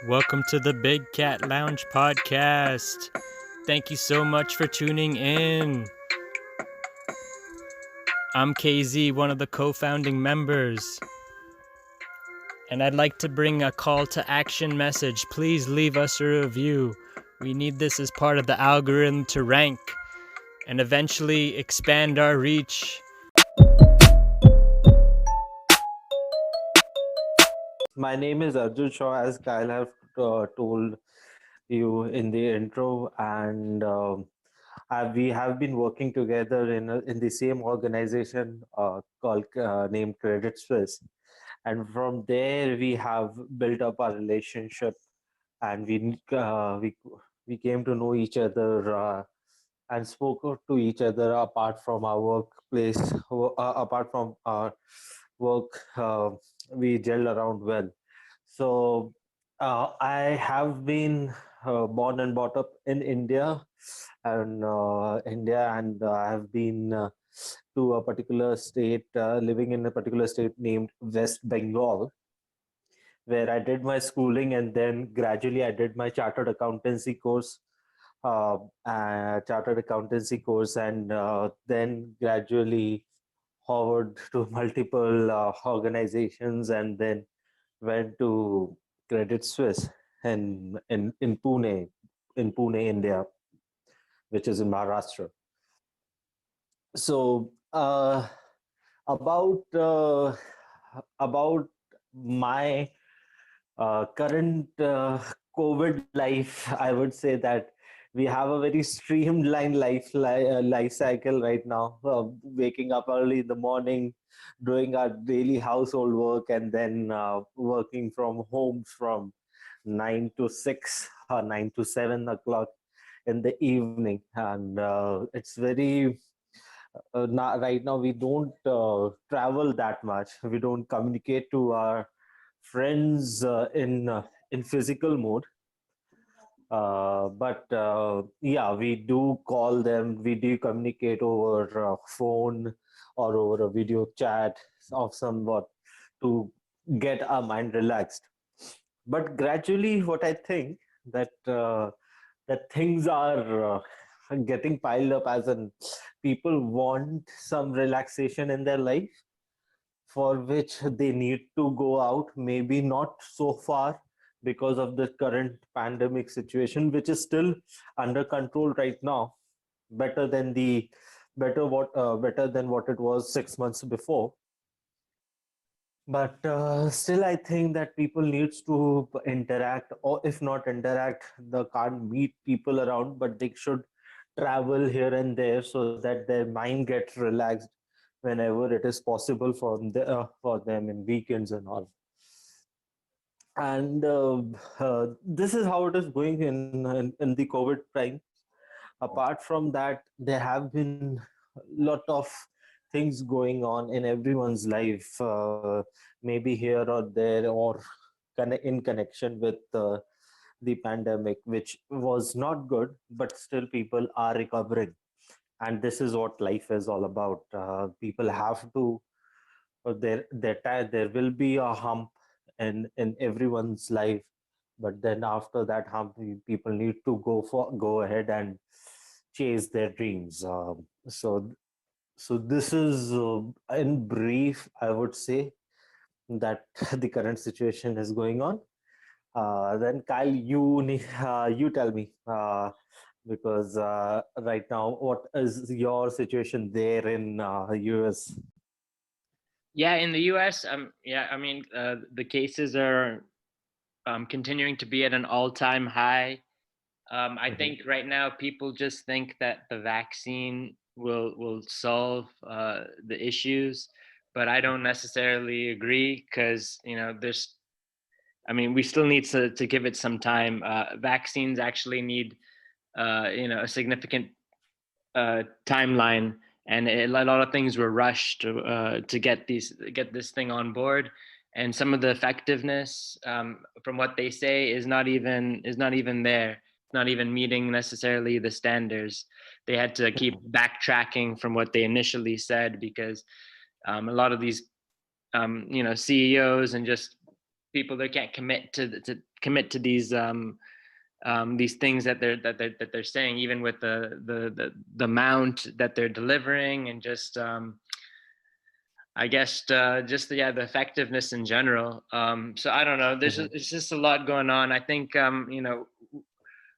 Welcome to the Big Cat Lounge podcast. Thank you so much for tuning in. I'm KZ, one of the co-founding members. And I'd like to bring a call to action message. Please leave us a review. We need this as part of the algorithm to rank and eventually expand our reach. My name is Arjun Shaw, as Kyle have told you in the intro, and we have been working together in the same organization called named Credit Suisse, and from there we have built up our relationship, and we came to know each other and spoke to each other apart from our workplace, apart from our work. We gelled around well. So I have been born and brought up in India, and I have been to a particular state, living in a particular state named West Bengal, where I did my schooling, and then gradually I did my chartered accountancy course, and then gradually forward to multiple organizations, and then went to Credit Suisse in Pune, India, which is in Maharashtra. So about about my current COVID life, I would say that we have a very streamlined life cycle right now. Waking up early in the morning, doing our daily household work, and then working from home from 9 to 6 or 9 to 7 o'clock in the evening. And it's very right now we don't travel that much. We don't communicate to our friends in physical mode, but yeah, we do call them, we do communicate over phone or over a video chat of somewhat to get our mind relaxed. But gradually what I think that that things are getting piled up, as in people want some relaxation in their life, for which they need to go out, maybe not so far because of the current pandemic situation, which is still under control right now, better than the better than what it was 6 months before. But still I think that people needs to interact, or if not interact, they can't meet people around, but they should travel here and there so that their mind gets relaxed whenever it is possible for them in weekends and all. And this is how it is going in the COVID time. Apart from that, there have been a lot of things going on in everyone's life, maybe here or there, or in connection with the pandemic, which was not good, but still people are recovering. And this is what life is all about. People have to there will be a hump in everyone's life, but then after that hump, people need to go ahead and chase their dreams. So this is in brief, I would say that the current situation is going on. Then Kyle, you tell me, because right now, what is your situation there in US? Yeah, in the US, the cases are continuing to be at an all-time high. I Mhm. think right now people just think that the vaccine will solve the issues, but I don't necessarily agree because there's. I mean, we still need to give it some time. Vaccines actually need a significant timeline, and a lot of things were rushed to get this thing on board, and some of the effectiveness, from what they say, is not even there. It's not even meeting necessarily the standards. They had to keep backtracking from what they initially said because a lot of these CEOs and just people that can't commit to these things that they're saying, even with the amount that they're delivering, and just I guess just the effectiveness in general. So I don't know. It's just a lot going on. I think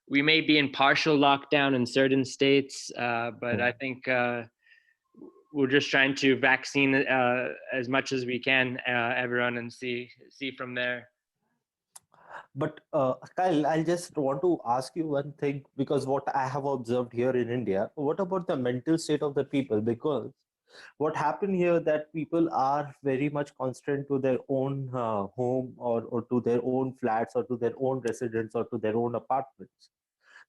we may be in partial lockdown in certain states, but I think we're just trying to vaccine as much as we can, everyone, and see from there. But Kyle, I just want to ask you one thing, because what I have observed here in India, what about the mental state of the people? Because what happened here, that people are very much constrained to their own home, or to their own flats, or to their own residence, or to their own apartments.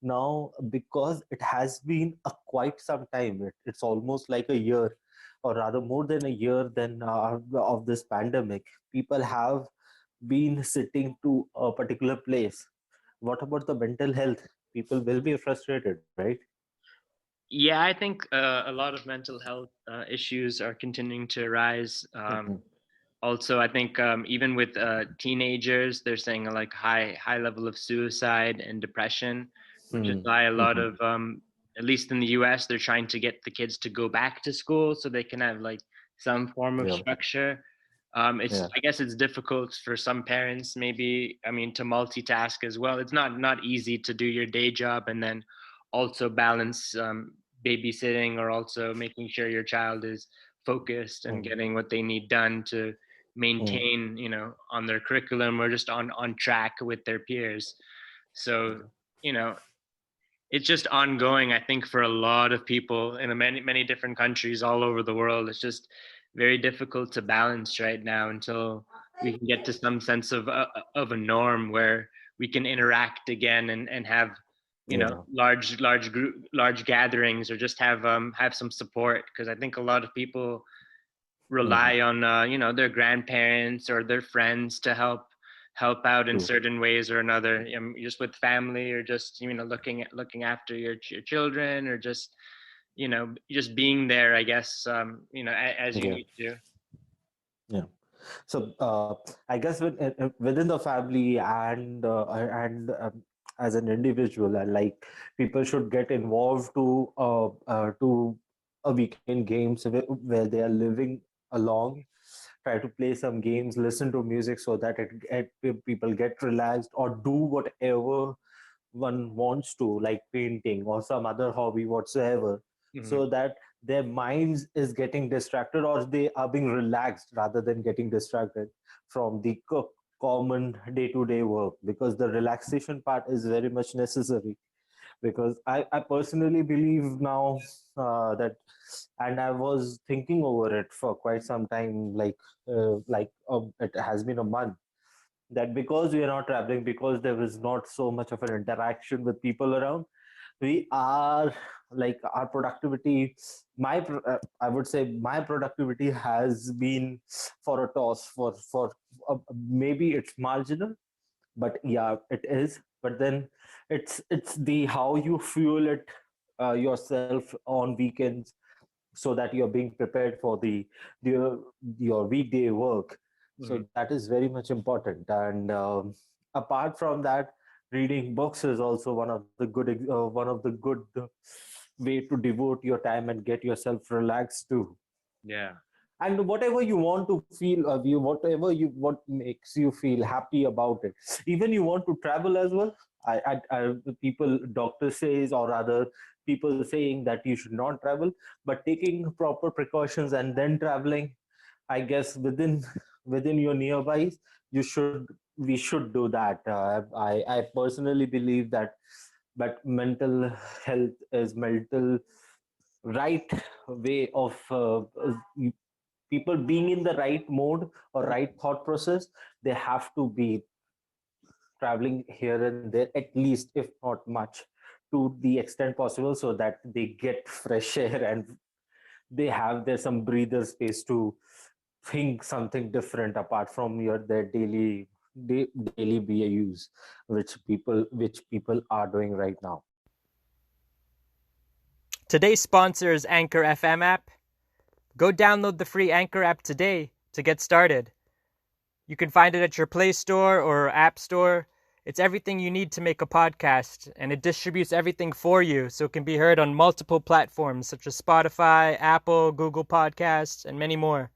Now, because it has been a quite some time, it's almost like a year, or rather more than a year, than of this pandemic, people have been sitting to a particular place. What about the mental health? People will be frustrated, right? Yeah, I think a lot of mental health issues are continuing to rise. Mhm. Also, I think even with teenagers, they're saying like high level of suicide and depression, which is Mhm. why a lot Mhm. of at least in the US, they're trying to get the kids to go back to school so they can have like some form of Yeah. structure. It's Yeah. I guess it's difficult for some parents, maybe, I mean, to multitask as well. It's not easy to do your day job and then also balance babysitting, or also making sure your child is focused and Mhm. getting what they need done to Mhm. maintain, on their curriculum, or just on track with their peers. So, you know, it's just ongoing, I think, for a lot of people in many different countries all over the world. It's just very difficult to balance right now until we can get to some sense of a norm where we can interact again, and have Yeah. large gatherings, or just have some support, because I think a lot of people Mhm. rely on their grandparents or their friends to help out in True. certain ways or another, just with family, or just looking after your children, or just being there, I guess, as you Yeah. need to. Yeah. So I guess within the family, and as an individual, like, people should get involved to a weekend games where they are living along. Try to play some games, listen to music, so that people get relaxed, or do whatever one wants to, like painting or some other hobby whatsoever, Hmm. so that their minds is getting distracted, or they are being relaxed rather than getting distracted from the common day-to-day work, because the relaxation part is very much necessary. Because I personally believe now, that, and I was thinking over it for quite some time, it has been a month, that because we are not traveling, because there is not so much of an interaction with people around, we are, like, our productivity, I would say my productivity has been for a toss, for maybe it's marginal, but yeah, it is. But then it's the how you fuel it yourself on weekends, so that you're being prepared for the your weekday work. Hmm. So that is very much important. And apart from that, reading books is also one of the good way to devote your time and get yourself relaxed too. Yeah. And whatever you want to feel, whatever you what makes you feel happy about it. Even you want to travel as well. The people, doctor says, or other people saying that you should not travel, but taking proper precautions and then traveling, I guess, within your nearby, you should we should do that. I personally believe that, but mental health is mental right way of people being in the right mode or right thought process. They have to be traveling here and there, at least, if not much, to the extent possible, so that they get fresh air, and they have there some breather space to think something different apart from their daily BAUs, which people are doing right now. Today's sponsor is Anchor FM app. Go download the free Anchor app today to get started. You can find it at your Play Store or App Store. It's everything you need to make a podcast, and it distributes everything for you so it can be heard on multiple platforms such as Spotify, Apple, Google Podcasts, and many more.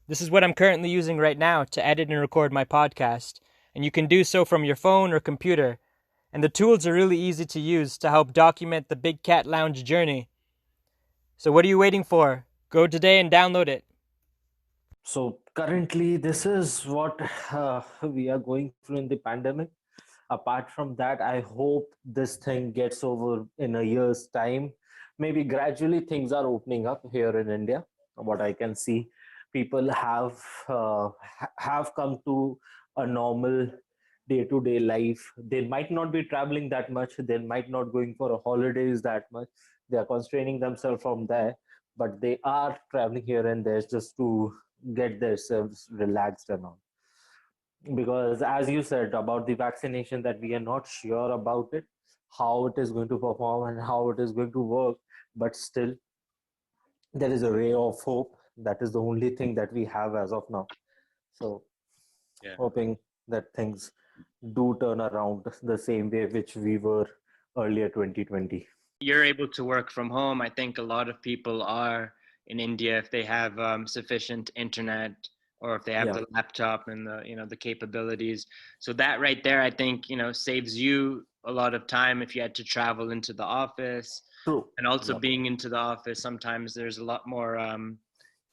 This is what I'm currently using right now to edit and record my podcast, and you can do so from your phone or computer. And the tools are really easy to use to help document the Big Cat Lounge journey. So what are you waiting for? Go today and download it. So currently, this is what we are going through in the pandemic. Apart from that, I hope this thing gets over in a year's time. Maybe gradually things are opening up here in India. What I can see, people have come to a normal day-to-day life. They might not be traveling that much. They might not going for a holidays that much. They are constraining themselves from there, but they are traveling here and there just to get themselves relaxed and all. Because as you said about the vaccination, that we are not sure about it, how it is going to perform and how it is going to work, but still there is a ray of hope. That is the only thing that we have as of now. So Yeah. hoping that things do turn around the same way which we were earlier 2020. You're able to work from home. I think a lot of people are in India if they have sufficient internet or if they have Yeah, the laptop and the capabilities. So that right there, I think saves you a lot of time if you had to travel into the office, true. and also Yeah, being into the office. Sometimes there's a lot more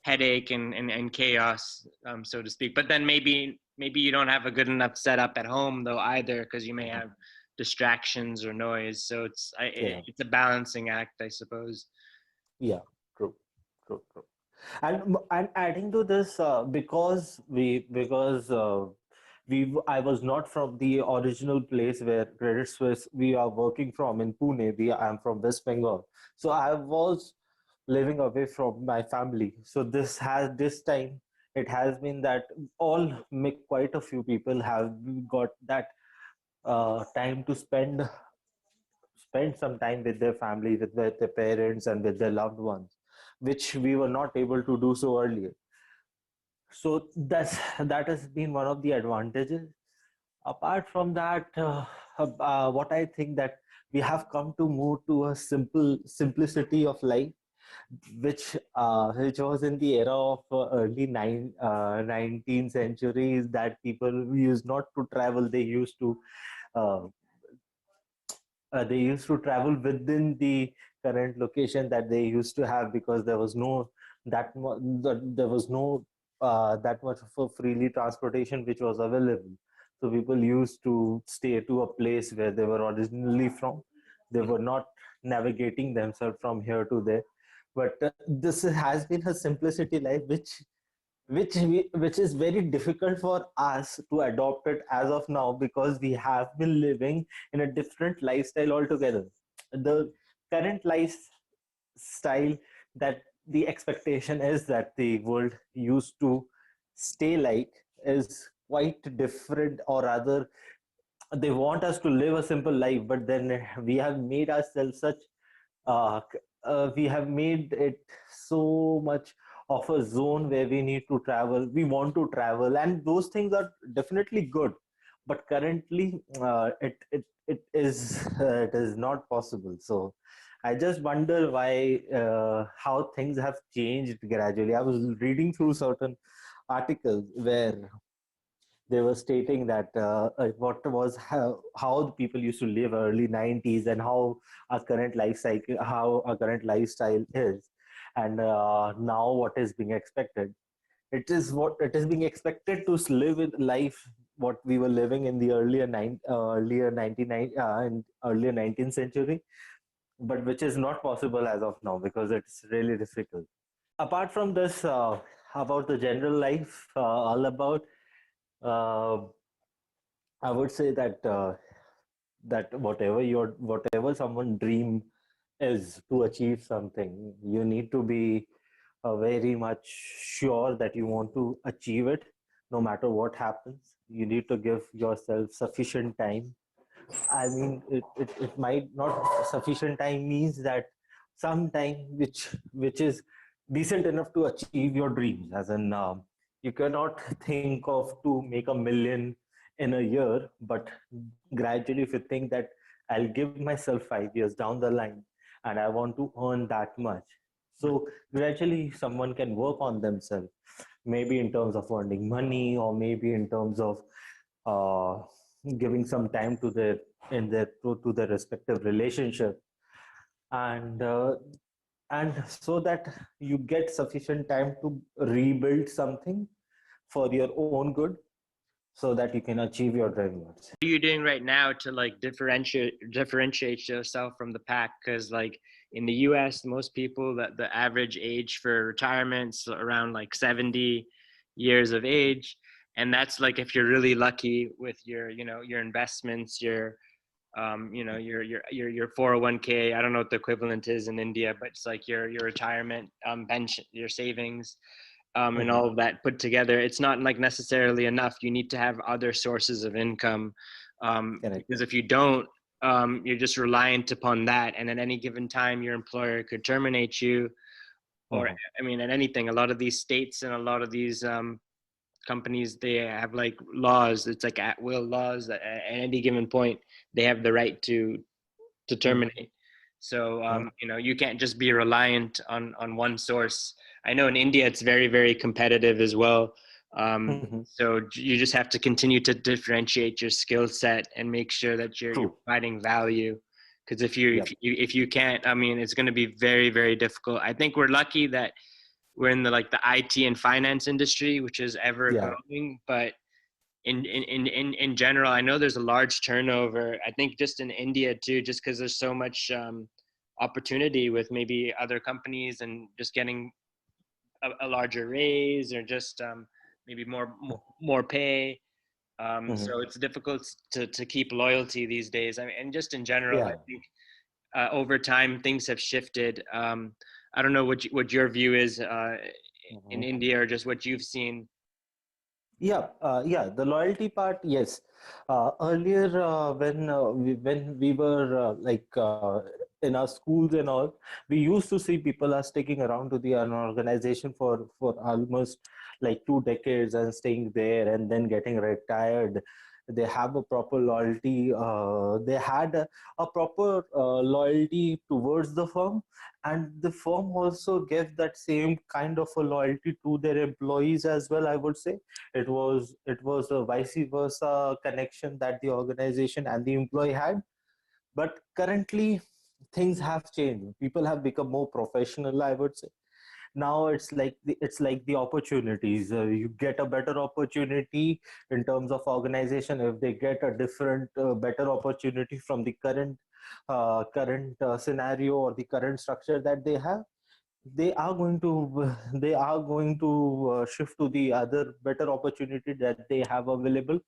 headache and chaos, so to speak. But then maybe you don't have a good enough setup at home though either, because you may have distractions or noise. So yeah, it's a balancing act, I suppose. yeah, true, true. And adding to this, because I was not from the original place where Credit Suisse we are working from in Pune. I'm from West Bengal, so I was living away from my family. So this time it has been that quite a few people have got that time to spend some time with their family, with their parents, and with their loved ones, which we were not able to do so earlier. So that has been one of the advantages. Apart from that, what I think that we have come to move to a simplicity of life, which was in the era of early 19th centuries, that people used not to travel. Uh, they used to travel within the current location that they used to have, because there was no there was no that much of a freely transportation which was available. So people used to stay to a place where they were originally from. They were not navigating themselves from here to there. But this has been a simplicity life which is very difficult for us to adopt it as of now, because we have been living in a different lifestyle altogether. The current lifestyle, that the expectation is that the world used to stay like, is quite different, or rather they want us to live a simple life, but then we have made ourselves such we have made it so much of a zone where we need to travel, we want to travel, and those things are definitely good, but currently it is not possible. So I just wonder why, how things have changed gradually. I was reading through certain articles where they were stating that how the people used to live early 90s, and how our current life cycle, how our current lifestyle is, and now what is being expected. It is being expected to live in life what we were living in the earlier 99 in earlier 19th century, but which is not possible as of now, because it's really difficult. Apart from this, about the general life, all about, uh, I would say that whatever someone dream is to achieve something, you need to be very much sure that you want to achieve it, no matter what happens. You need to give yourself sufficient time. I mean, it might not sufficient time means that some time which is decent enough to achieve your dreams, as in, You cannot think of to make 1 million in a year, but gradually if you think that I'll give myself 5 years down the line and I want to earn that much, so gradually someone can work on themselves, maybe in terms of earning money, or maybe in terms of uh, giving some time to their in their to their respective relationship, and so that you get sufficient time to rebuild something for your own good, so that you can achieve your dreams. What are you doing right now to like differentiate yourself from the pack? Because like in the US, most people, that the average age for retirement's around like 70 years of age. And that's like if you're really lucky with your, you know, your investments, you know, your 401k. I don't know what the equivalent is in India, but it's like your retirement pension, your savings, and Mhm. all of that put together. It's not like necessarily enough. You need to have other sources of income, Correct. because if you don't, you're just reliant upon that. And at any given time, your employer could terminate you, or Mhm. I mean, at anything. A lot of these states and a lot of these companies, they have like laws. It's like at will laws that at any given point they have the right to Mhm. terminate. So Mhm. you know, you can't just be reliant on one source. I know in India it's very very competitive as well. Mhm. So you just have to continue to differentiate your skill set and make sure that you're True. providing value. Because if you Yep. if you if you can't, I mean, it's going to be very very difficult. I think we're lucky that we're in the like the IT and finance industry, which is ever Yeah. growing, but in general, I know there's a large turnover. I think just in India too, just because there's so much opportunity with maybe other companies and just getting a larger raise, or just maybe more pay. Mhm. So it's difficult to keep loyalty these days. I mean, and just in general, I Yeah. think over time things have shifted. I don't know what your view is in Mhm. India, or just what you've seen. Yeah, yeah, the loyalty part, yes. Earlier, when we were in our schools and all, we used to see people are sticking around to the an organization for almost like 2 decades and staying there and then getting retired. They have a proper loyalty. They had a proper loyalty towards the firm, and the firm also gave that same kind of a loyalty to their employees as well, I would say. It was a vice versa connection that the organization and the employee had. But currently things have changed. People have become more professional, I would say. Now it's like the opportunities. You get a better opportunity in terms of organization. If they get a different better opportunity from the current scenario or the current structure that they have, they are going to shift to the other better opportunity that they have available.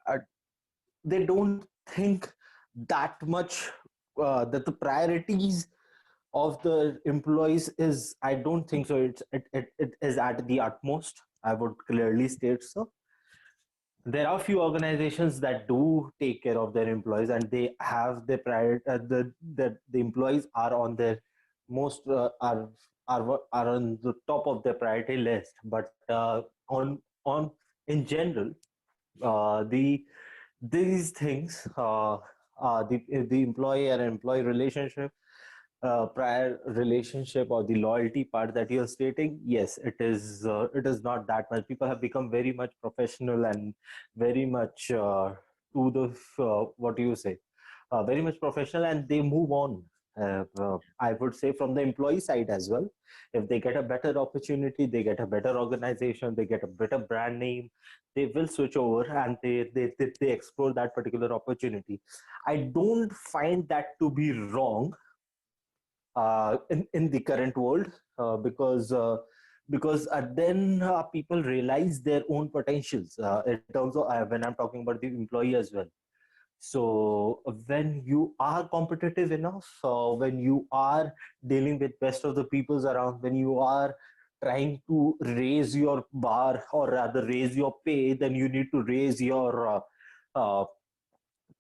uh, they don't think that much that the priorities of the employees is, I don't think so. It is at the utmost, I would clearly state so. There are few organizations that do take care of their employees, and they have their prior the employees are on their most are on the top of their priority list. But on in general, these things, the employee and employee relationship, prior relationship, or the loyalty part that you're stating, yes, it is not that much. People have become very much professional and very much to the what do you say, very much professional, and they move on. I would say from the employee side as well. If they get a better opportunity, they get a better organization, they get a better brand name, they will switch over, and they explore that particular opportunity. I don't find that to be wrong in the current world, because then people realize their own potentials in terms of when I'm talking about the employee as well. So when you are competitive enough, when you are dealing with best of the peoples around, when you are trying to raise your bar, or rather raise your pay, then you need to raise your uh,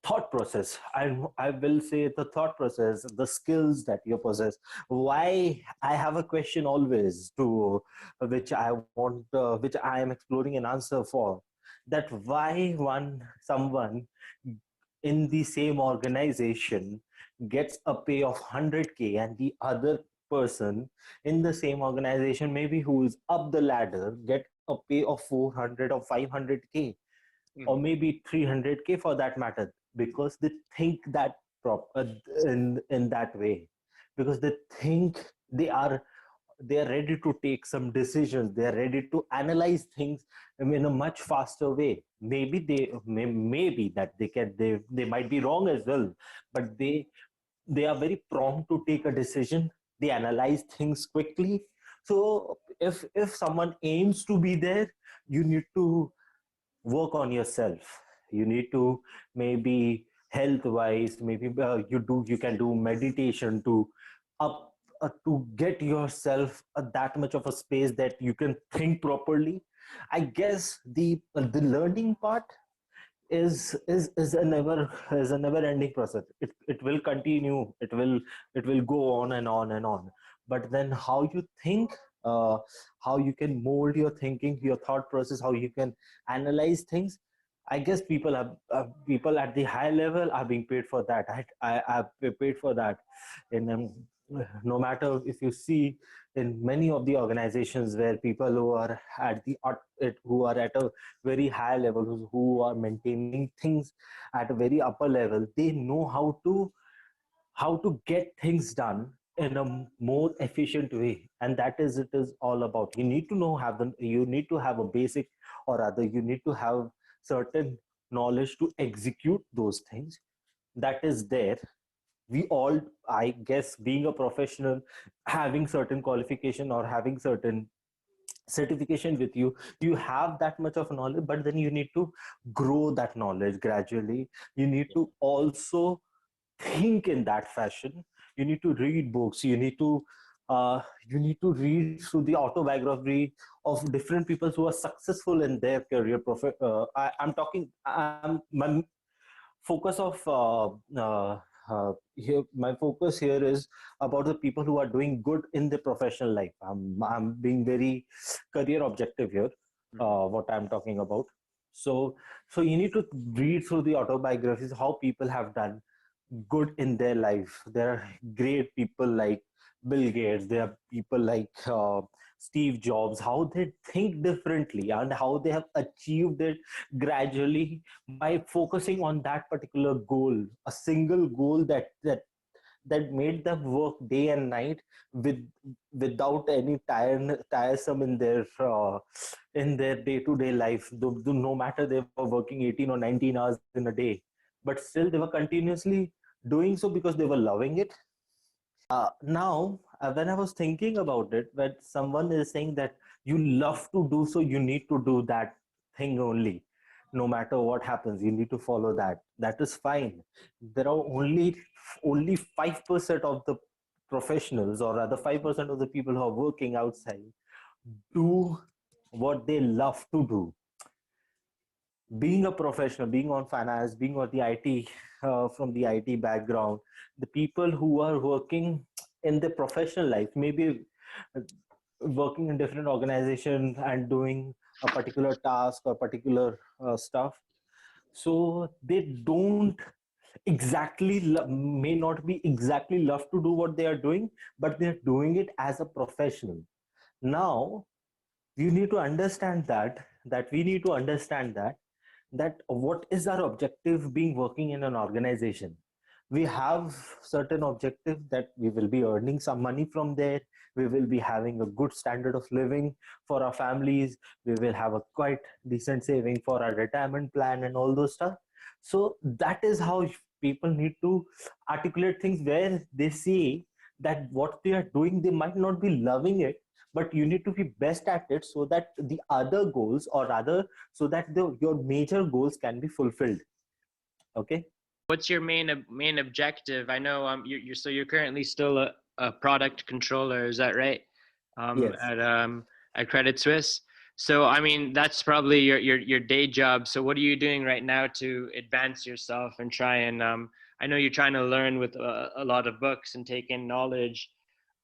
thought process. I will say the thought process, the skills that you possess. Why I have a question always to which I want, which I am exploring an answer for. That why someone in the same organization gets a pay of 100K and the other person in the same organization maybe who is up the ladder get a pay of 400 or 500K or Mhm. maybe 300K for that matter, because they think that in that way, because they think they are ready to take some decisions, they are ready to analyze things in a much faster way. Maybe maybe that they might be wrong as well, but they are very prompt to take a decision. They analyze things quickly. So if someone aims to be there, you need to work on yourself. You need to, maybe health wise, maybe you can do meditation to up to get yourself that much of a space that you can think properly. I guess the learning part is a never ending process. It will continue, it will go on and on and on. But then how you think, uh, how you can mold your thinking, your thought process, how you can analyze things. I guess people at the high level are being paid for that. I've paid for that. And no matter if you see in many of the organizations where people who are who are at a very high level, who are maintaining things at a very upper level, they know how to get things done in a more efficient way. And that is it is all about. You need to you need to have a basic, or rather you need to have certain knowledge to execute those things. That is there. We all, I guess, being a professional, having certain qualification or having certain certification with you, you have that much of knowledge, but then you need to grow that knowledge gradually. You need to also think in that fashion. You need to read books. You need to read through the autobiography of different people who are successful in their career. I'm talking. My focus of here. My focus here is about the people who are doing good in their professional life. I'm being very career objective here. Mhm. What I'm talking about. So so you need to read through the autobiographies how people have done good in their life. There are great people like Bill Gates. There are people like Steve Jobs. How they think differently and how they have achieved it gradually by focusing on that particular goal, a single goal that made them work day and night with without any tiresome in their day-to-day life. No matter they were working 18 or 19 hours in a day, but still they were continuously doing so because they were loving it. Now, when I was thinking about it, when someone is saying that you love to do so, you need to do that thing only. No matter what happens, you need to follow that. That is fine. There are only 5% of the professionals, or rather 5% of the people who are working outside, do what they love to do. Being a professional, being on finance, being on the IT, from the IT background, the people who are working in their professional life, maybe uh, working in different organizations and doing a particular task or particular stuff. So they don't may not be exactly love to do what they are doing, but they're doing it as a professional. Now, you need to understand that we need to understand that what is our objective being working in an organization. We have certain objectives that we will be earning some money from there, we will be having a good standard of living for our families, we will have a quite decent saving for our retirement plan and all those stuff. So that is how people need to articulate things, where they see that what they are doing, they might not be loving it, but you need to be best at it so that the other goals, or rather so that your major goals can be fulfilled. Okay. What's your main objective? I know you're currently still a product controller, is that right? Yes. At Credit Suisse. So, I mean, that's probably your day job. So, what are you doing right now to advance yourself and try and I know you're trying to learn with a lot of books and take in knowledge.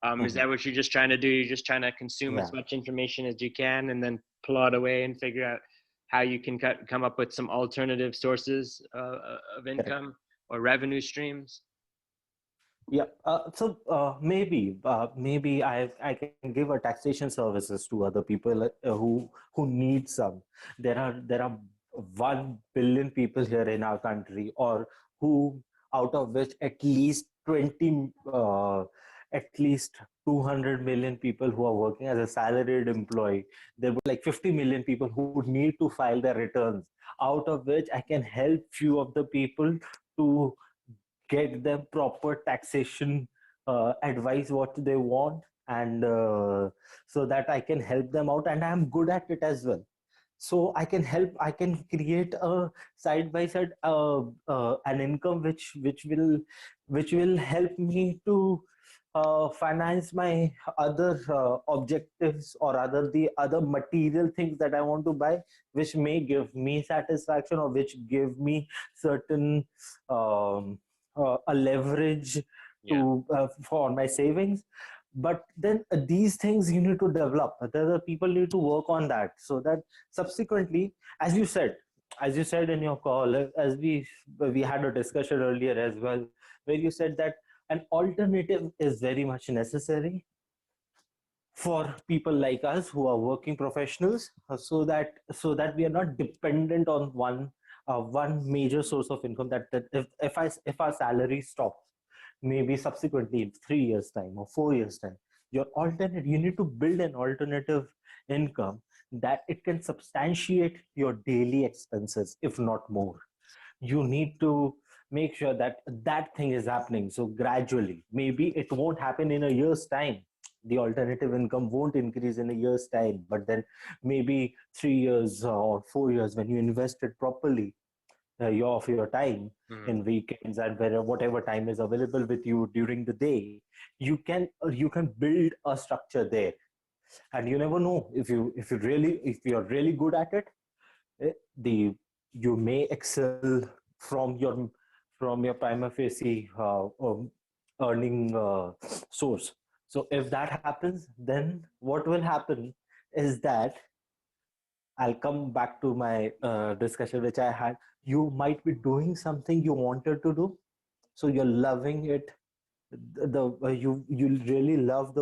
Is Mhm. that what you're just trying to do? You're just trying to consume as Yeah, much information as you can and then plot away and figure out how you can come up with some alternative sources of correct. income or revenue streams? Yeah. Maybe I can give a taxation services to other people who need some. There are 1 billion people here in our country, or who out of which at least 200 million people who are working as a salaried employee. There would like 50 million people who would need to file their returns. Out of which I can help few of the people to get them proper taxation advice what they want, and so that I can help them out, and I'm good at it as well. So I can create a side by side an income which will help me to finance my other objectives, or the other material things that I want to buy, which may give me satisfaction, or which give me certain a leverage Yeah. to for my savings. But then these things you need to develop. The people need to work on that, so that subsequently, as you said, in your call, as we had a discussion earlier as well, where you said that an alternative is very much necessary for people like us who are working professionals, so that we are not dependent on one major source of income. That if our salary stops, maybe subsequently in 3 years time or 4 years time, you need to build an alternative income that it can substantiate your daily expenses, if not more. You need to make sure that that thing is happening. So gradually, maybe it won't happen in a year's time. The alternative income won't increase in a year's time, but then maybe 3 years or 4 years, when you invest it properly, of your time Mhm. in weekends and whatever time is available with you during the day, you can build a structure there. And you never know, if you're really good at it, the you may excel from your prima facie earning source. So if that happens, then what will happen is that, I'll come back to my discussion which I had. You might be doing something you wanted to do, so you're loving it. You really love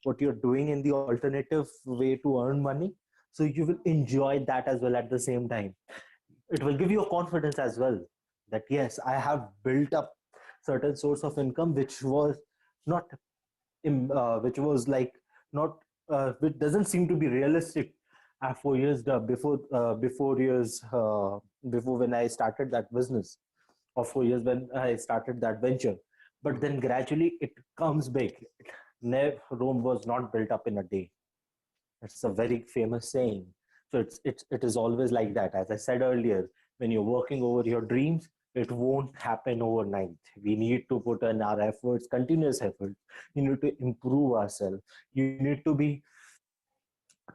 what you're doing in the alternative way to earn money. So you will enjoy that as well at the same time. It will give you a confidence as well, that yes, I have built up certain source of income not which was like not which doesn't seem to be realistic 4 years before when I started that business, or 4 years when I started that venture. But then gradually it comes big. Rome was not built up in a day. It's a very famous saying. So it is always like that. As I said earlier, when you're working over your dreams, it won't happen overnight. We need to put in our efforts, continuous efforts. You need to improve ourselves. You need to be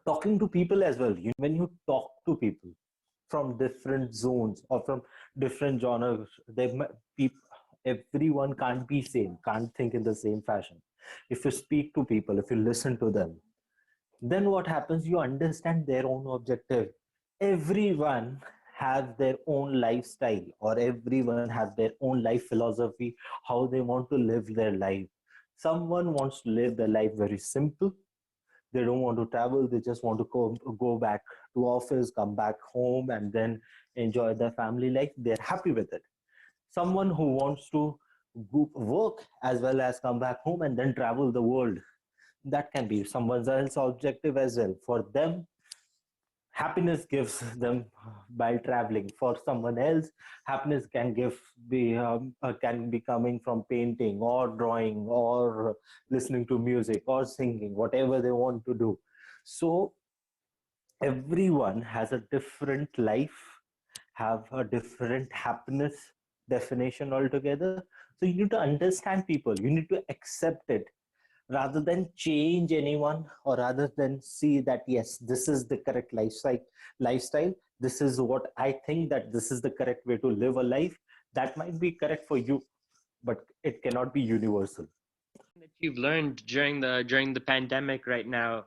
talking to people as well. When you talk to people from different zones or from different genres, everyone can't be same, can't think in the same fashion. If you speak to people, if you listen to them, then what happens, you understand their own objective. Everyone has their own lifestyle, or everyone has their own life philosophy, how they want to live their life. Someone wants to live their life very simple. They don't want to travel. They just want to go back to office, come back home, and then enjoy their family life. They're happy with it. Someone who wants to work as well as come back home and then travel the world, that can be someone else's objective as well. For them, happiness gives them by traveling. For someone else, happiness can be coming from painting or drawing or listening to music or singing, whatever they want to do. So everyone has a different life, have a different happiness definition altogether. So you need to understand people, you need to accept it. rather than change anyone, or rather than see that yes, this is the correct lifestyle, this is what I think that this is the correct way to live a life. That might be correct for you, but it cannot be universal. That you've learned during the pandemic right now?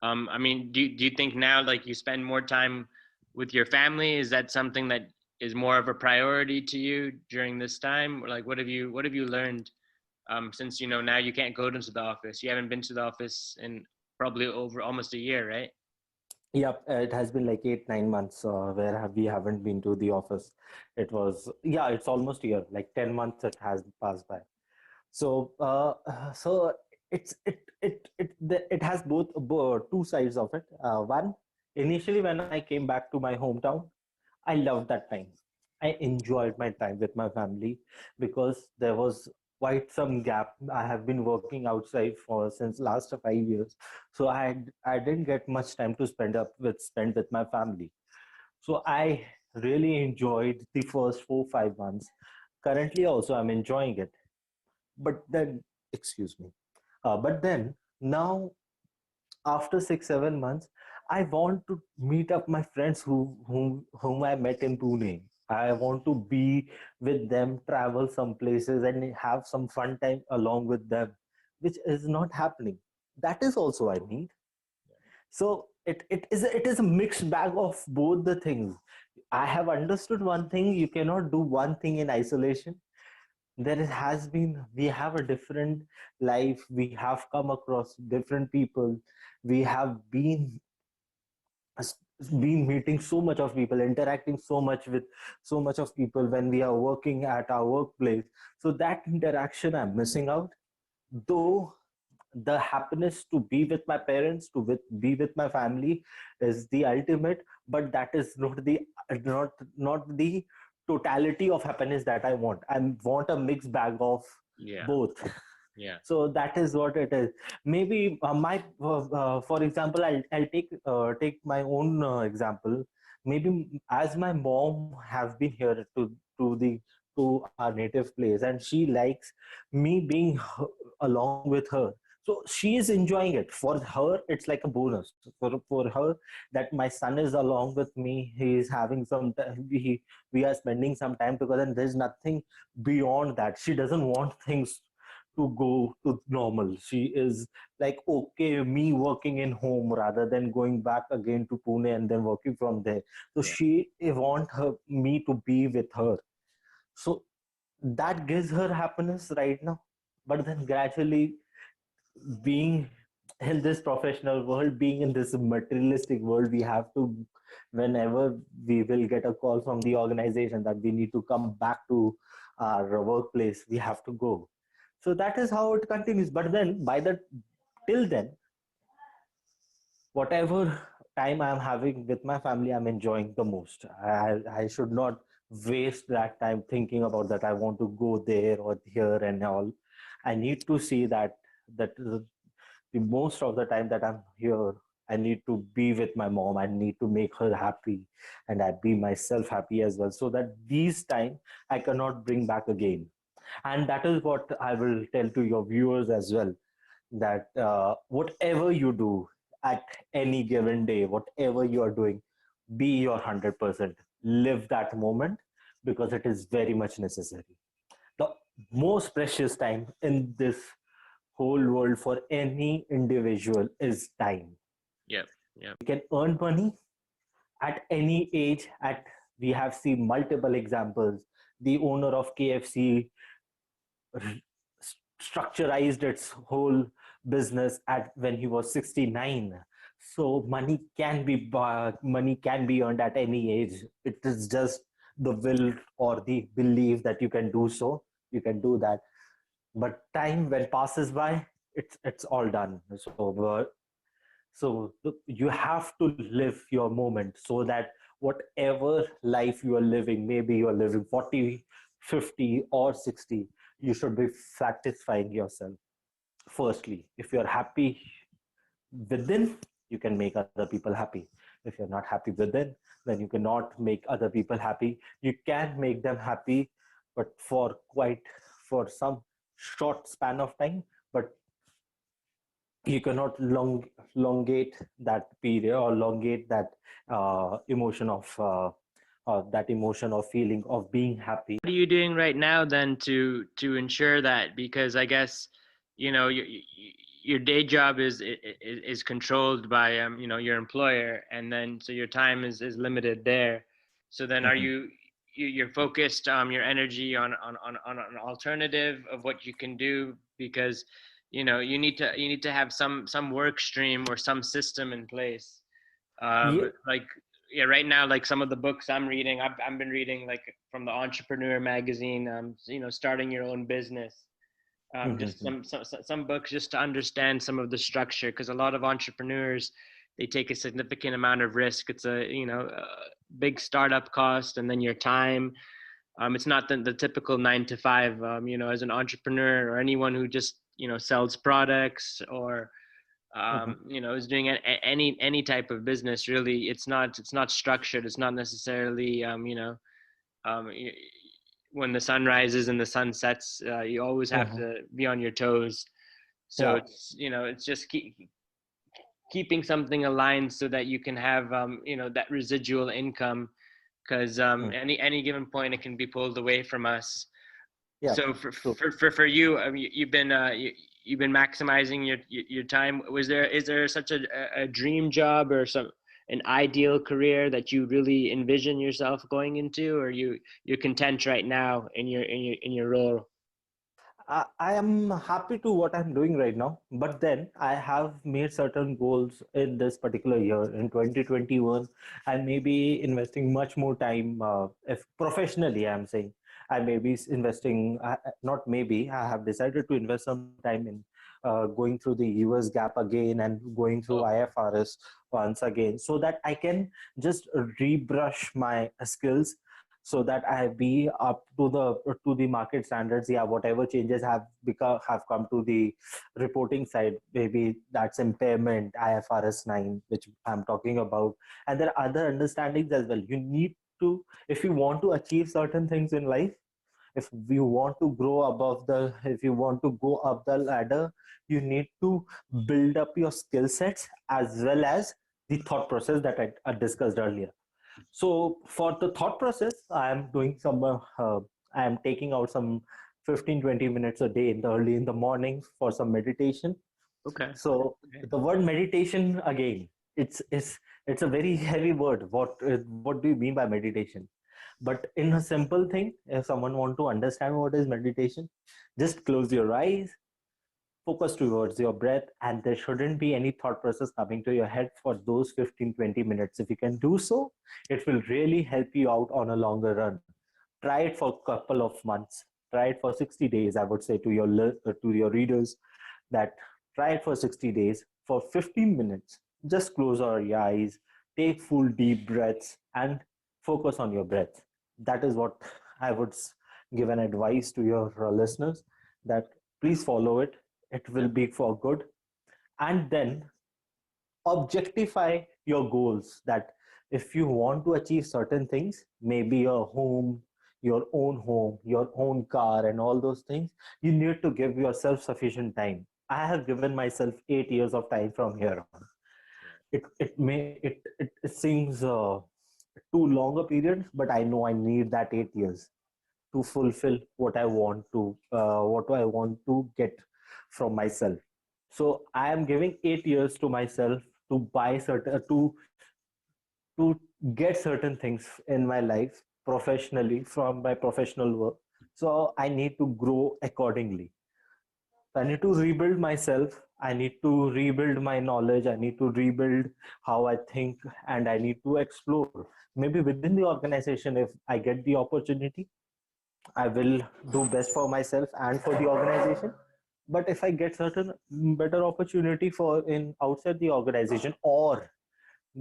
I mean, do you think now, like, you spend more time with your family? Is that something that is more of a priority to you during this time? Or like, what have you learned, since now you can't go into the office? You haven't been to the office in probably over almost a year, right? Yep, it has been like 8 9 months where we haven't been to the office. It was, yeah, it's almost a year, like 10 months it has passed by. So so it has two sides of it. One, initially when I came back to my hometown, I loved that time. I enjoyed my time with my family because there was quite some gap. I have been working outside for since last 5 years, so I didn't get much time to spend with my family. So I really enjoyed the first 4 5 months. Currently, also I'm enjoying it, but then, excuse me, but then now after 6 7 months, I want to meet up my friends whom I met in Pune. I want to be with them, travel some places, and have some fun time along with them, which is not happening. That is also I need. So it is a mixed bag of both the things. I have understood one thing: you cannot do one thing in isolation. There has been, we have a different life, we have come across different people, we have been meeting so much of people, interacting so much of people when we are working at our workplace. So that interaction I'm missing out. Though the happiness to be with my parents, be with my family is the ultimate, but that is not the totality of happiness that I want. I want a mixed bag of Yeah, both. yeah, So that is what it is. Maybe my for example, I'll take my own example. Maybe as my mom have been here to our native place, and she likes me being along with her, so she is enjoying it. For her it's like a bonus. For her, that my son is along with me, he is having some time, we are spending some time together, and there's nothing beyond that. She doesn't want things to go to normal. She is like, okay, me working in home rather than going back again to Pune and then working from there. So yeah, she want me to be with her. So that gives her happiness right now. But then gradually, being in this professional world, being in this materialistic world, we have to, whenever we will get a call from the organization that we need to come back to our workplace, we have to go. So that is how it continues. But then till then, whatever time I'm having with my family, I'm enjoying the most. I should not waste that time thinking about that I want to go there or here and all. I need to see that the most of the time that I'm here, I need to be with my mom. I need to make her happy, and I be myself happy as well, so that these time I cannot bring back again. And that is what I will tell to your viewers as well, that whatever you do at any given day, whatever you are doing, be your 100%. Live that moment, because it is very much necessary. The most precious time in this whole world for any individual is time. yeah, yeah, You can earn money at any age. At We have seen multiple examples. The owner of KFC structurized its whole business at when he was 69. So money can be earned at any age. It is just the will or the belief that you can do so. You can do that. But time when passes by, it's all done. So you have to live your moment, so that whatever life you are living, maybe you are living 40, 50, or 60, you should be satisfying yourself. Firstly, if you're happy within, you can make other people happy. If you're not happy within, then you cannot make other people happy. You can make them happy, but for some short span of time. But you cannot elongate that period or elongate that emotion of that emotion or feeling of being happy. What are you doing right now then to ensure that? Because I guess your day job is controlled by your employer, and then so your time is limited there. So then are Mhm. you're focused your energy on an alternative of what you can do, because you need to have some work stream or some system in place. Yeah. Like, yeah, right now, like some of the books I'm reading, I've been reading like from the Entrepreneur magazine, starting your own business. Just Mhm. some books just to understand some of the structure, because a lot of entrepreneurs, they take a significant amount of risk. It's a big startup cost, and then your time. It's not the typical 9 to 5. As an entrepreneur or anyone who just sells products or Mhm. is doing any type of business, really. It's not structured. It's not necessarily um, when the sun rises and the sun sets, you always have Mhm. to be on your toes. So Yeah. it's just keeping something aligned so that you can have that residual income, because Mm. any given point it can be pulled away from us. Yeah. So So for you, I mean, you've been maximizing your time. Is there such a dream job or an ideal career that you really envision yourself going into, or you're content right now in your role? I am happy to what I'm doing right now, but then I have made certain goals in this particular year in 2021. I may be investing much more time, if professionally, I'm saying I may be investing, not maybe, I have decided to invest some time in going through the US gap again and going through Oh, IFRS once again so that I can just rebrush my skills so that I be up to the market standards. Yeah, whatever changes have come to the reporting side, maybe that's impairment, IFRS 9, which I'm talking about, and there are other understandings as well. You need to, if you want to achieve certain things in life, if you want to grow above the, if you want to go up the ladder, you need to build up your skill sets as well as the thought process that I discussed earlier. So for the thought process, I am doing some, I am taking out some 15-20 minutes a day in the early in the morning for some meditation. okay. So Okay. the word meditation again, it's a very heavy word. What do you mean by meditation? But in a simple thing, if someone want to understand what is meditation, just close your eyes, focus towards your breath, and there shouldn't be any thought process coming to your head for those 15-20 minutes. If you can do so, it will really help you out on a longer run. Try it for a couple of months. Try it for 60 days. I would say to your readers that try it for 60 days for 15 minutes. Just close your eyes, take full deep breaths, and focus on your breath. That is what I would give an advice to your listeners, that please follow it. It will be for good. And then objectify your goals, that if you want to achieve certain things, maybe your your own car and all those things, you need to give yourself sufficient time. I have given myself 8 years of time from here on. It seems too long a period, but I know I need that 8 years to fulfill what I want to get from myself. So I am giving 8 years to myself to buy certain to get certain things in my life professionally from my professional work. So I need to grow accordingly. I need to rebuild myself. I need to rebuild my knowledge. I need to rebuild how I think, and I need to explore. Maybe within the organization, if I get the opportunity, I will do best for myself and for the organization. But if I get certain better opportunity for in outside the organization, or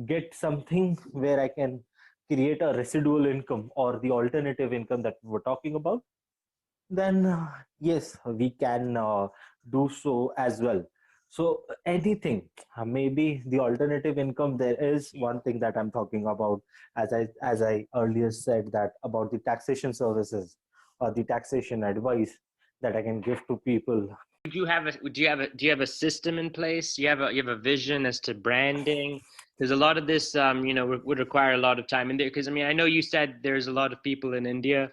get something where I can create a residual income or the alternative income that we're talking about, then yes, we can do so as well. So anything, maybe the alternative income, there is one thing that I'm talking about, as I earlier said, that about the taxation services or the taxation advice that I can give to people. Do you have a system in place? You have a vision as to branding? Because a lot of this, would require a lot of time in there. Because I mean, I know you said there's a lot of people in India,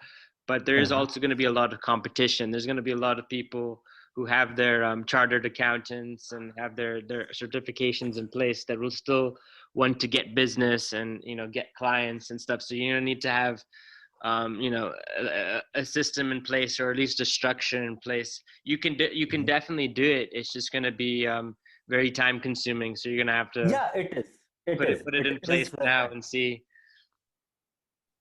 but there is Mhm. also going to be a lot of competition. There's going to be a lot of people who have their chartered accountants and have their certifications in place that will still want to get business and get clients and stuff. So you need to have a system in place, or at least a structure in place. You can Mhm. definitely do it. It's just going to be very time consuming. So you're going to have to Yeah, it is. It put is. it put it It in place is. now and see.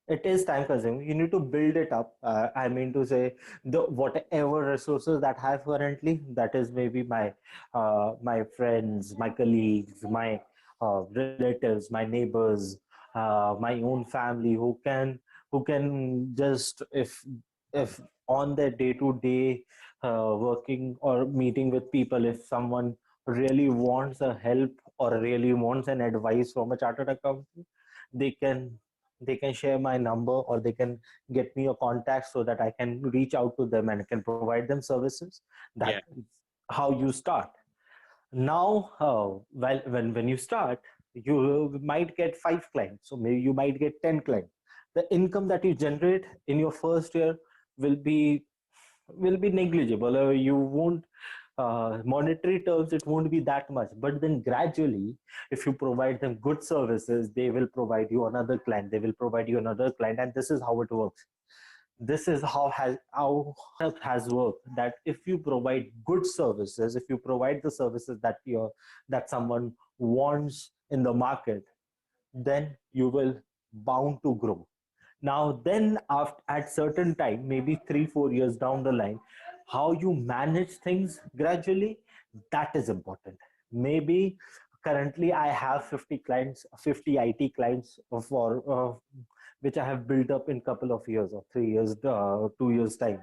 It is time consuming. You need to build it up. I mean to say, the whatever resources that I have currently, that is maybe my friends, my colleagues, my relatives, my neighbors, my own family, who can just, if on their day to day working or meeting with people, if someone really wants a help or really wants an advice from a chartered accountant, they can they can share my number, or they can get me a contact so that I can reach out to them and can provide them services. That Yeah. is how you start. Now, when you start, you might get 5 clients, so maybe you might get 10 clients. The income that you generate in your first year will be will be negligible. You won't, monetary terms, it won't be that much. But then gradually, if you provide them good services, they will provide you another client. They will provide you another client, and this is how it works. This is how it has worked. That if you provide good services, if you provide the services that someone wants in the market, then you will bound to grow. Now then, after at certain time, maybe 3 4 years down the line, how you manage things gradually, that is important. Maybe currently I have 50 clients, 50 IT clients for which I have built up in couple of years, or 3 years, 2 years time.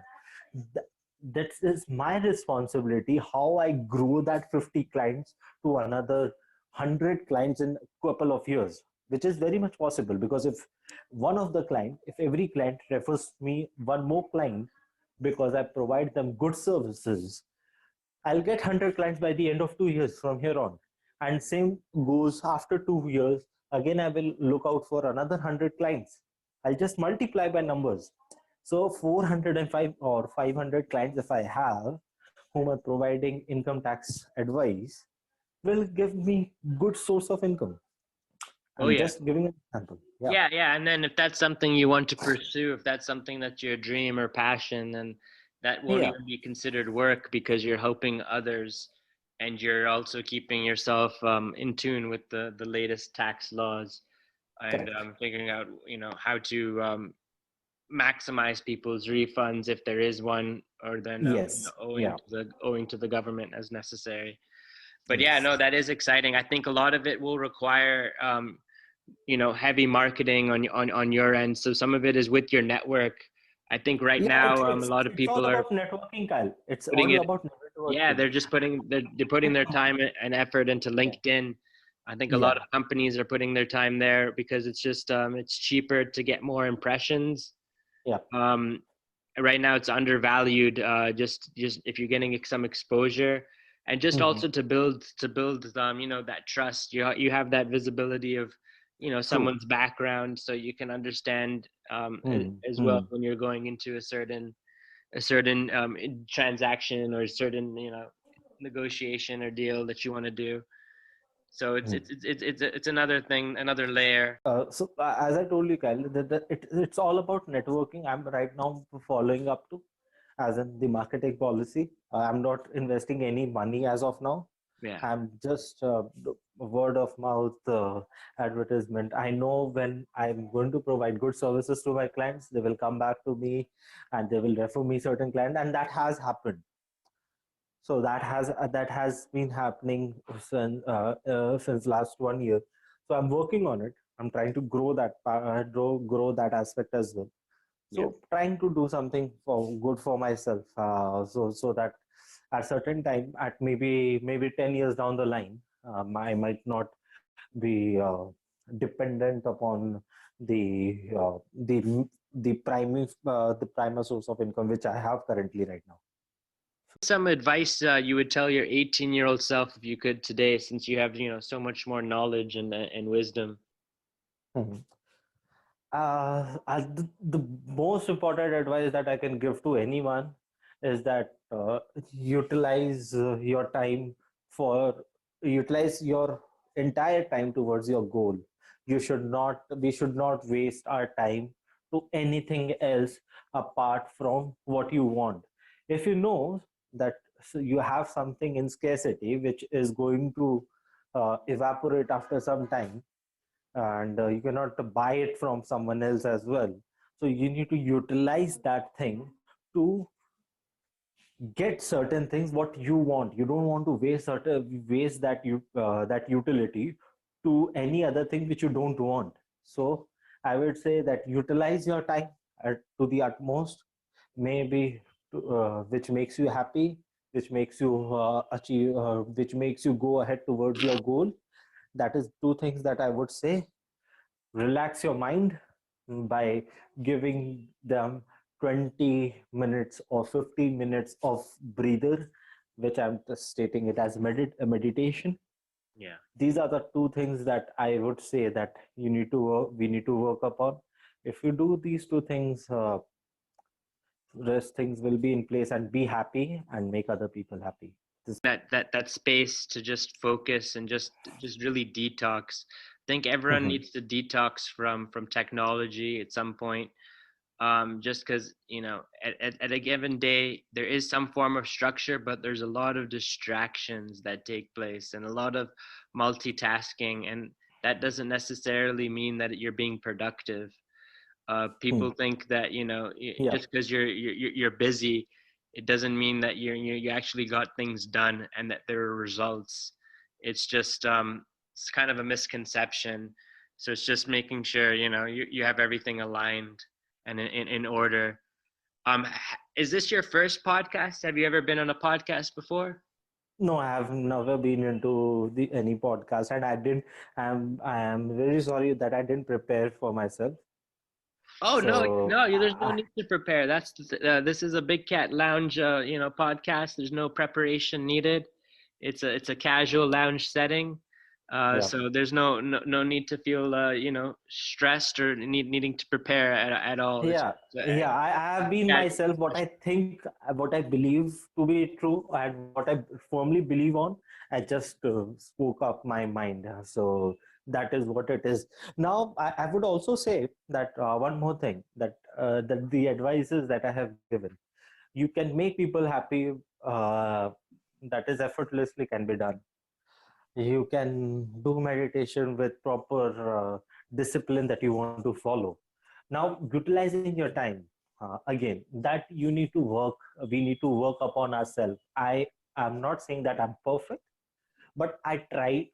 That is my responsibility, how I grow that 50 clients to another 100 clients in a couple of years, which is very much possible. Because if every client refers me one more client, because I provide them good services, I'll get 100 clients by the end of 2 years from here on. And same goes after 2 years. Again, I will look out for another 100 clients. I'll just multiply by numbers. So 405 or 500 clients, if I have, whom are providing income tax advice, will give me good source of income. Oh I'm yeah. just giving an example. Yeah. Yeah, yeah. And then if that's something you want to pursue, if that's something that's your dream or passion, then that won't Yeah. even be considered work, because you're helping others and you're also keeping yourself in tune with the latest tax laws, and Correct. figuring out how to maximize people's refunds if there is one, or then Yes. owing Yeah. to the government as necessary. But yeah, Yes. no, that is exciting. I think a lot of it will require heavy marketing on your end. So some of it is with your network. I think right Yeah. now It's a it's lot of it's all people are about networking, Kyle. It's putting all it. about Yeah, networking. they're putting their time and effort into Yeah. LinkedIn. I think a lot of Yeah. companies are putting their time there because it's just it's cheaper to get more impressions. Yeah. um right now it's undervalued, just if you're getting some exposure, and just Mhm. also to build that trust. You have that visibility of True. someone's background, so you can understand Mm. as well Mm. when you're going into a certain transaction, or a certain negotiation or deal that you want to do. So it's Mm. it's it's it's it's it's another thing, another layer. As I told you, Kyle, it's all about networking. I'm right now following up to, as in the marketing policy. I'm not investing any money as of now. Yeah. I'm just word of mouth advertisement. I know when I'm going to provide good services to my clients, they will come back to me and they will refer me certain client, and that has happened. So that has been happening since last 1 year. So I'm working on it. I'm trying to grow that aspect as well. Yeah. So trying to do something for good for myself, so that at certain time, at maybe 10 years down the line, I might not be dependent upon the uh, the the primary source of income which I have currently right now. Some advice you would tell your 18-year-old self if you could today, since you have so much more knowledge and wisdom? Mhm. The most important advice that I can give to anyone is that utilize your time for utilize your entire time towards your goal. We should not waste our time to anything else apart from what you want. If you know that you have something in scarcity which is going to evaporate after some time, and you cannot buy it from someone else as well, so you need to utilize that thing to get certain things what you want. You don't want to waste that utility to any other thing which you don't want. So I would say that utilize your time to the utmost, maybe which makes you happy, which makes you which makes you go ahead towards your goal. That is two things that I would say. Relax your mind by giving them 20 minutes or 15 minutes of breather, which I'm just stating it as a meditation. Yeah. These are the two things that I would say that we need to work upon. If you do these two things, rest things will be in place, and be happy and make other people happy. That space to just focus and just really detox. I think everyone Mhm. needs to detox from technology at some point. Just because at a given day there is some form of structure, but there's a lot of distractions that take place and a lot of multitasking, and that doesn't necessarily mean that you're being productive. Hmm. People think that Yeah. just because you're busy, it doesn't mean that you actually got things done and that there are results. It's just it's kind of a misconception. So it's just making sure you have everything aligned and in order. Is this your first podcast? Have you ever been on a podcast before? No, I have never been into any podcast, and I am very sorry that I didn't prepare for myself. Oh no, So no, there's no need to prepare. This is a Big Cat Lounge, podcast. There's no preparation needed. It's a casual lounge setting, yeah, so there's no need to feel stressed or needing to prepare at all. It's yeah, uh, yeah. I have been casual myself what I discussion. think, what I believe to be true, and what I firmly believe on. I just spoke up my mind. So that is what it is. Now, I would also say that one more thing, that the advices that I have given, you can make people happy. That is effortlessly can be done. You can do meditation with proper discipline that you want to follow. Now, utilizing your time, again, that you need to work. We need to work upon ourselves. I am not saying that I'm perfect, but I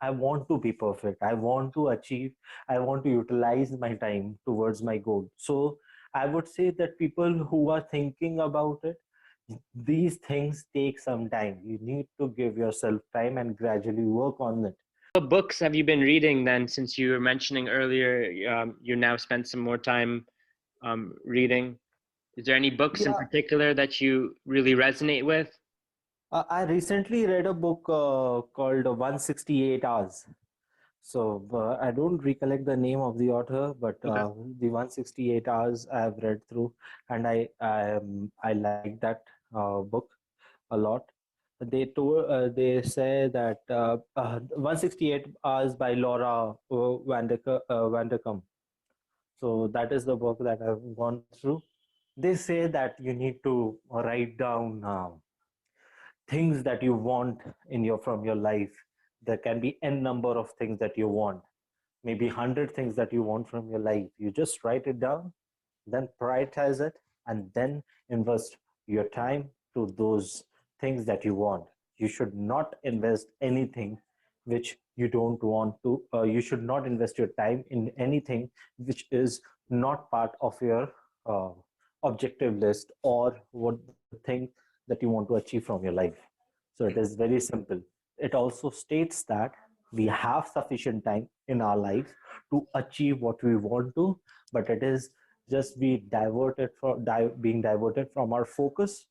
want to be perfect. I want to achieve. I want to utilize my time towards my goal. So I would say that people who are thinking about it, these things take some time. You need to give yourself time and gradually work on it. What books have you been reading then? Since you were mentioning earlier, you now spent some more time reading. Is there any books in Yeah, particular that you really resonate with? I recently read a book called 168 Hours. So I don't recollect the name of the author, but Okay. the 168 Hours I have read through, and I like that book a lot. They say that 168 Hours by Laura Vanderkam. So that is the book that I've gone through. They say that you need to write down things that you want in your from your life. There can be n number of things that you want, maybe 100 things that you want from your life. You just write it down, then prioritize it, and then invest your time to those things that you want. You should not invest anything which you don't want to. You should not invest your time in anything which is not part of your uh, objective list, or what the thing that you want to achieve from your life. So it is very simple. It also states that we have sufficient time in our lives to achieve what we want to, but it is just being diverted from our focus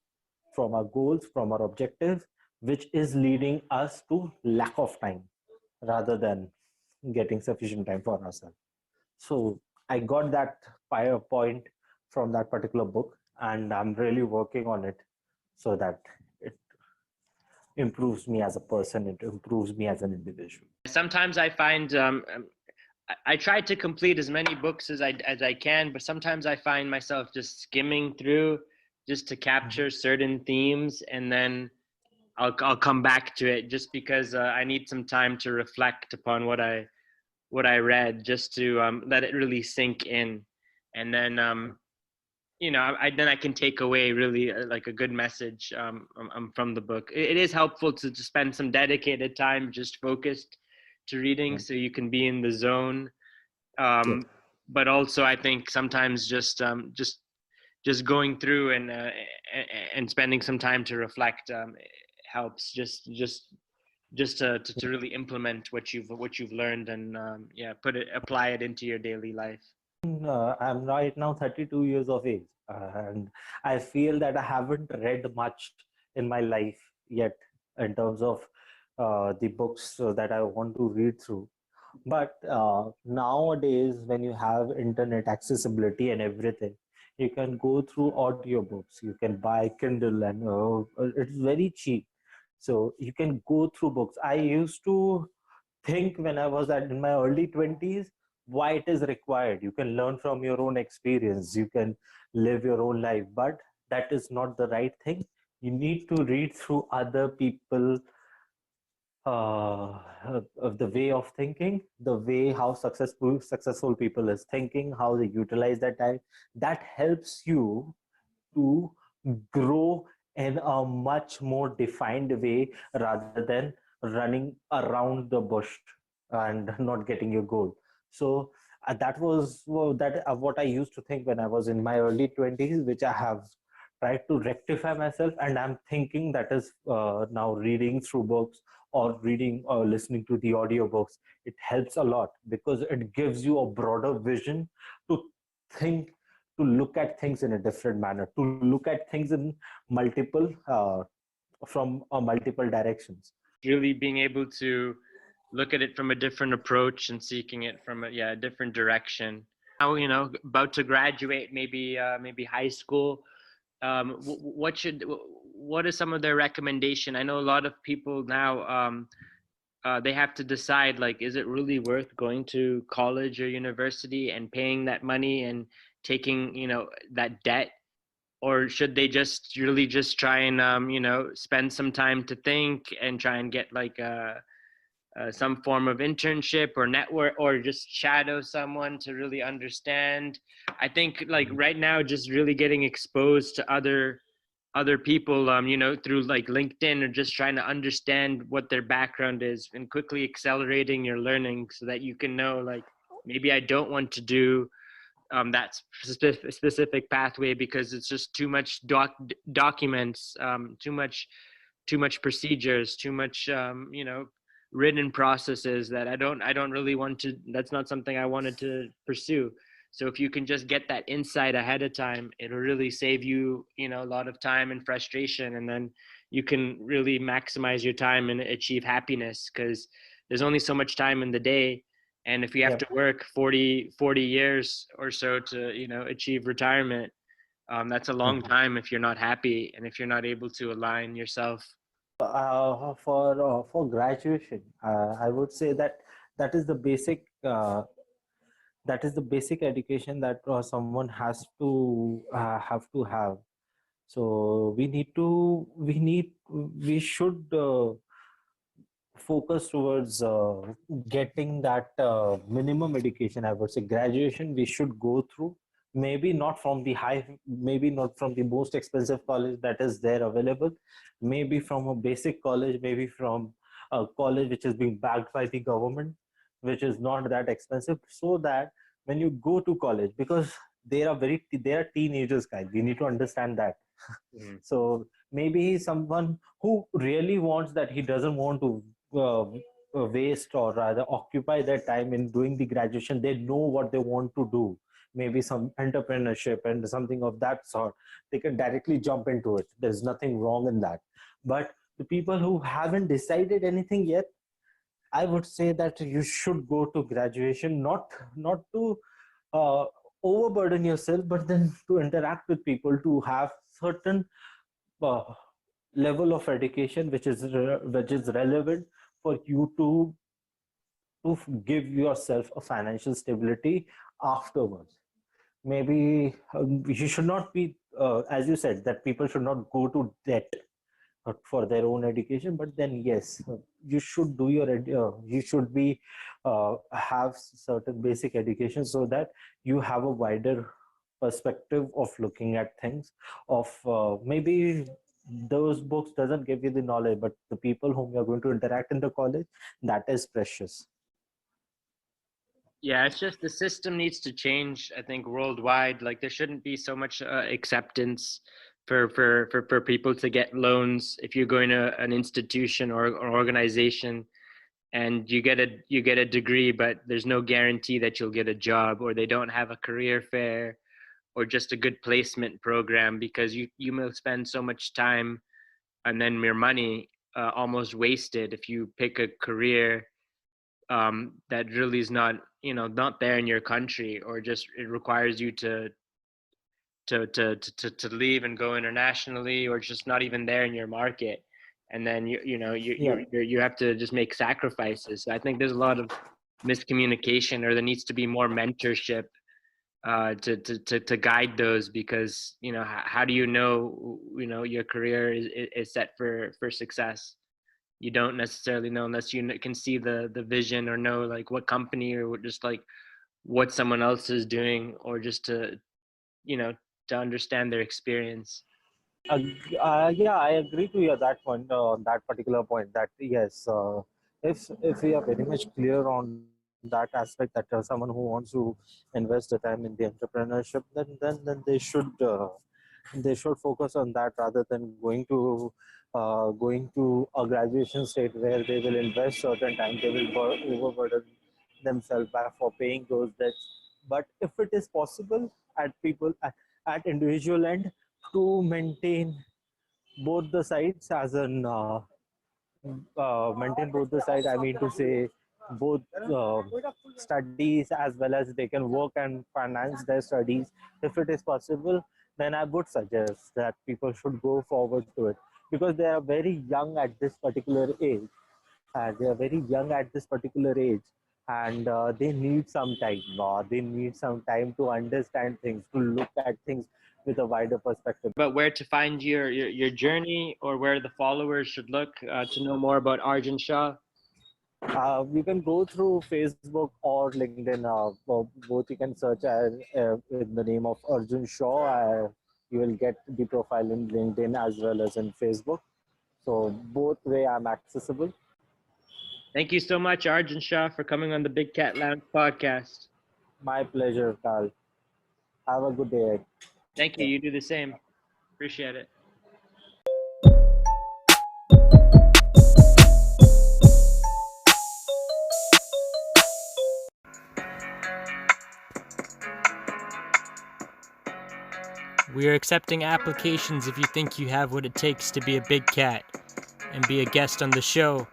from our goals, from our objectives, which is leading us to lack of time rather than getting sufficient time for ourselves. So I got that point from that particular book, and I'm really working on it so that it improves me as a person, it improves me as an individual. Sometimes I find I try to complete as many books as I can, but sometimes I find myself just skimming through just to capture certain themes, and then I'll come back to it just because I need some time to reflect upon what I read, just to let it really sink in, and then then I can take away really like a good message from the book. It is helpful to spend some dedicated time just focused to reading, so you can be in the zone. Yeah. But also, I think sometimes just going through and spending some time to reflect helps. Just to really implement what you've learned, and apply it into your daily life. I'm right now 32 years of age, and I feel that I haven't read much in my life yet in terms of the books that I want to read through. But nowadays, when you have internet accessibility and everything, you can go through audiobooks, you can buy Kindle, and it's very cheap. So you can go through books. I used to think when I was in my early 20s why it is required. You can learn from your own experience, you can live your own life, but that is not the right thing. You need to read through other people, of the way of thinking, the way how successful people is thinking, how they utilize that time. That helps you to grow in a much more defined way rather than running around the bush and not getting your goal. So that was what I used to think when I was in my early 20s, which I have tried to rectify myself, and I'm thinking that is now reading through books or reading or listening to the audiobooks. It helps a lot because it gives you a broader vision to think, to look at things in a different manner, to look at things in multiple from multiple directions. Really being able to look at it from a different approach and seeking it from a different direction. Now, about to graduate, maybe high school. What is some of their recommendation? I know a lot of people now, they have to decide, like, is it really worth going to college or university and paying that money and taking that debt, or should they just really just try and spend some time to think and try and get like some form of internship or network, or just shadow someone to really understand? I think like right now, just really getting exposed to other people, through like LinkedIn, or just trying to understand what their background is and quickly accelerating your learning so that you can know, like, maybe I don't want to do that specific pathway because it's just too much documents, too much procedures, too much written processes that I don't really want to. That's not something I wanted to pursue. So if you can just get that insight ahead of time, it'll really save you, a lot of time and frustration, and then you can really maximize your time and achieve happiness, because there's only so much time in the day. And if you have to Yep. work 40 years or so to, achieve retirement, that's a long Mhm. time if you're not happy and if you're not able to align yourself. For graduation, I would say that that is the basic education that someone has to have to have. So we should focus towards getting that minimum education. I would say graduation we should go through, maybe not from the maybe not from the most expensive college that is there available, maybe from a basic college, maybe from a college which is being backed by the government, which is not that expensive, so that when you go to college, because they are teenagers, guys, we need to understand that. Mhm. So maybe someone who really wants that, he doesn't want to waste or rather occupy their time in doing the graduation. They know what they want to do. maybe some entrepreneurship and something of that sort, they can directly jump into it. There's nothing wrong in that. But the people who haven't decided anything yet, I would say that you should go to graduation, not to uh, overburden yourself, but then to interact with people, to have certain uh, level of education which is relevant for you to give yourself a financial stability afterwards. Maybe you should not be, as you said, that people should not go to debt for their own education. But then yes, you should do you should be have certain basic education, so that you have a wider perspective of looking at things. Of maybe those books doesn't give you the knowledge, but the people whom you're going to interact in the college, that is precious. Yeah, it's just the system needs to change, I think, worldwide. Like there shouldn't be so much acceptance for people to get loans if you're going to an institution or organization and you get a degree, but there's no guarantee that you'll get a job, or they don't have a career fair or just a good placement program, because you will spend so much time and then your money almost wasted if you pick a career that really is not, not there in your country, or just it requires you to leave and go internationally, or just not even there in your market. And then Yeah. you have to just make sacrifices. So I think there's a lot of miscommunication, or there needs to be more mentorship to guide those, because how do your career is set for success? You don't necessarily know unless you can see the vision, or know like what company, or just like what someone else is doing, or just you know to understand their experience. Yeah, I agree to you that point, on that particular point. That yes, if we are very much clear on that aspect, that someone who wants to invest the time in the entrepreneurship, then they should focus on that, rather than going to a graduation state where they will invest certain time, they will overburden themselves by for paying those debts. But if it is possible at individual end to maintain both the sides, maintain both the side, I mean to say, both studies, as well as they can work and finance their studies. If it is possible, then I would suggest that people should go forward to it, because they are very young at this particular age. They are very young at this particular age, and they need some time. They need some time to understand things, to look at things with a wider perspective. But where to find your journey, or where the followers should look to know more about Arjun Shaw? You can go through Facebook or LinkedIn. Both you can search in the name of Arjun Shaw. You will get the profile in LinkedIn as well as in Facebook. So both way I'm accessible. Thank you so much, Arjun Shaw, for coming on the Big Cat Lounge podcast. My pleasure, Carl. Have a good day. Thank you. You do the same. Appreciate it. We are accepting applications if you think you have what it takes to be a big cat and be a guest on the show.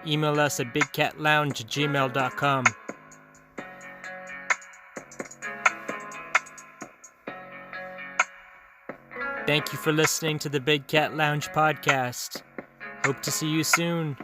Email us at bigcatlounge@gmail.com. Thank you for listening to the Big Cat Lounge podcast. Hope to see you soon.